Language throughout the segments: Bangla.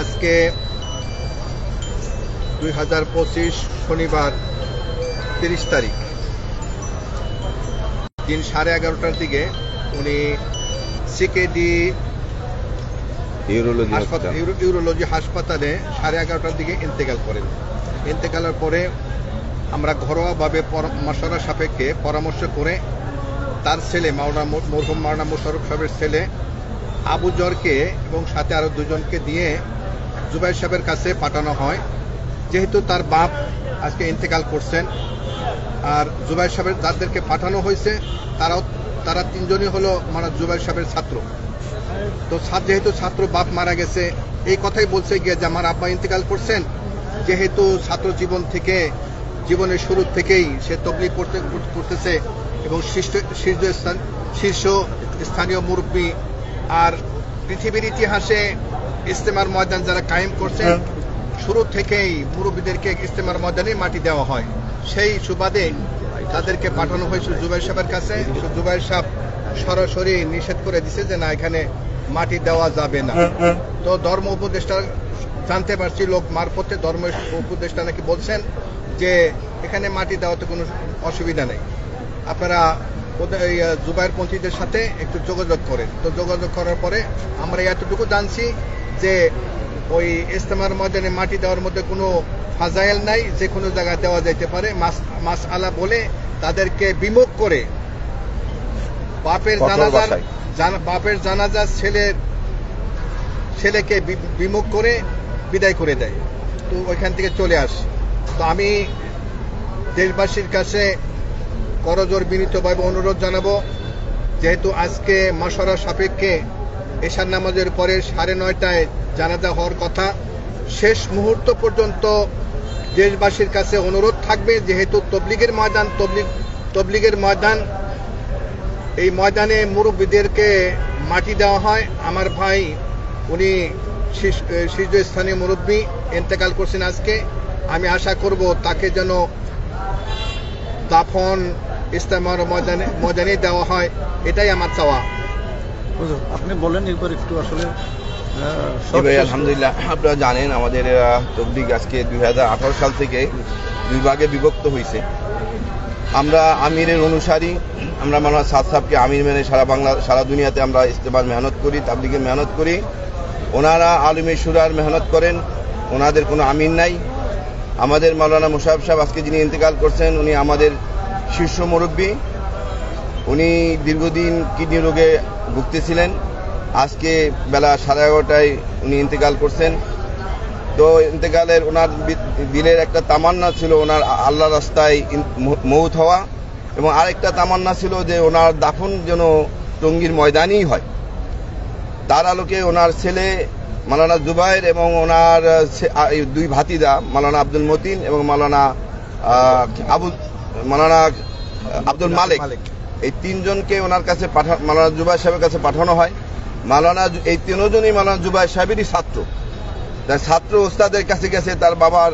আজকে 2025 শনিবার 30 তারিখ দিন 11:30টার দিকে উনি সিকেডি ইউরোলজি হাসপাতালে 11:30টার দিকে ইন্তেকাল করেন। ইন্তেকালের পরে আমরা ঘরোয়াভাবে মশওয়ারা সাপেক্ষে পরামর্শ করে তার ছেলে মরহুম মাওলানা মোশাররফ সাহেবের ছেলে আবু জরকে এবং সাথে আরো দুজনকে দিয়ে জুবাইর সাহেবের কাছে পাঠানো হয়। যেহেতু তার বাপ আজকে ইন্তেকাল করছেন আর জুবাইর সাহেবের যাদেরকে পাঠানো হয়েছে তারা তিনজনই হলো মানে জুবাইর সাহেবের ছাত্র। তো যেহেতু ছাত্র বাপ মারা গেছে এই কথাই বলছে গিয়ে যে আমার আব্বা ইন্তেকাল করছেন, যেহেতু ছাত্র জীবনের শুরু থেকেই সে তবলিগ করতেছে এবং শীর্ষ স্থানীয় মুরব্বী আর পৃথিবীর ইতিহাসে ইজতেমার ময়দান যারা কায়েম করছেন শুরু থেকেই মুরব্বীদেরকে ইজতেমার ময়দানে মাটি দেওয়া হয়। সেই সুবাদে তাদেরকে পাঠানো হয়েছে জুবাইর সাহেবের কাছে। জুবাইর সাহেব সরাসরি নিষেধ করে দিছে যে না, এখানে মাটি দেওয়া যাবে না। তো ধর্ম উপদেষ্টা জানতে পারছি লোক মারফতে ধর্ম উপদেষ্টা নাকি বলছেন যে এখানে মাটি দেওয়াতে কোনো অসুবিধা নেই, আপনারা জুবাইর পন্থীদের সাথে একটু যোগাযোগ করেন। তো যোগাযোগ করার পরে আমরা এতটুকু জানছি যে ওই ইজতেমার ময়দানে মাটি দেওয়ার মধ্যে কোনো ফাজাইল নাই, যে কোনো জায়গায় দেওয়া যাইতে পারে। মাসআলা বলে তাদেরকে বিমুখ করে বাপের জানাজার ছেলেকে বিমুখ করে বিদায় করে দেয়। তো ওইখান থেকে চলে আসে। তো আমি দেশবাসীর কাছে করজোর বিনীতভাবে অনুরোধ জানাবো, যেহেতু আজকে মশওয়ারা সাপেক্ষে এশার নামাজের পরে 9:30টায় জানাজা হওয়ার কথা, শেষ মুহূর্ত পর্যন্ত দেশবাসীর কাছে অনুরোধ থাকবে, যেহেতু তবলিগের ময়দান এই ময়দানে মুরব্বীদেরকে মাটি দেওয়া হয়। আমার ভাই উনি শীর্ষস্থানীয় মুরব্বী ইন্তেকাল করছেন আজকে। আমি আশা করব তাকে যেন দাফন ইজতেমার ময়দানে দেওয়া হয়, এটাই আমার চাওয়া। আপনি বলেন এরপর একটু আসলে। আলহামদুলিল্লাহ, আপনারা জানেন আমাদের তবলিগ আজকে 2018 সাল থেকে দুই ভাগে বিভক্ত হয়েছে। আমরা আমিরের অনুসারী, আমরা মাওলানা সাদ সাহেবকে আমির মেনে সারা দুনিয়াতে আমরা ইজতেমার মেহনত করি, তাবলিগের মেহনত করি। ওনারা আলিমে শুরার মেহনত করেন, ওনাদের কোনো আমির নাই। আমাদের মাওলানা মোশাররফ সাহেব আজকে যিনি ইন্তেকাল করছেন উনি আমাদের শীর্ষ মুরব্বী। উনি দীর্ঘদিন কিডনি রোগে ভুগতেছিলেন। আজকে বেলা 11:30টায় উনি ইন্তেকাল করছেন। তো ইন্তেকালের ওনার দিলের একটা তামান্না ছিল ওনার আল্লাহ রাস্তায় মৌত হওয়া, এবং আরেকটা তামান্না ছিল যে ওনার দাফন যেন টঙ্গীর ময়দানেই হয়। তার আলোকে ওনার ছেলে মাওলানা জুবাইর এবং ওনার দুই ভাতিজা মাওলানা আব্দুল মতিন এবং মাওলানা আব্দুল মালিক, এই তিনজনকে ওনার কাছে মাওলানা জুবাইর সাহেবের কাছে পাঠানো হয়। এই তিনজনই মাওলানা জুবাইর সাহেবেরই ছাত্র। তার ছাত্র ওস্তাদের কাছে গেছে তার বাবার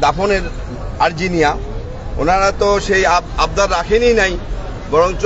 দাফনের আর্জি নিয়া। ওনারা তো সেই আবদার রাখেনই নাই, বরঞ্চ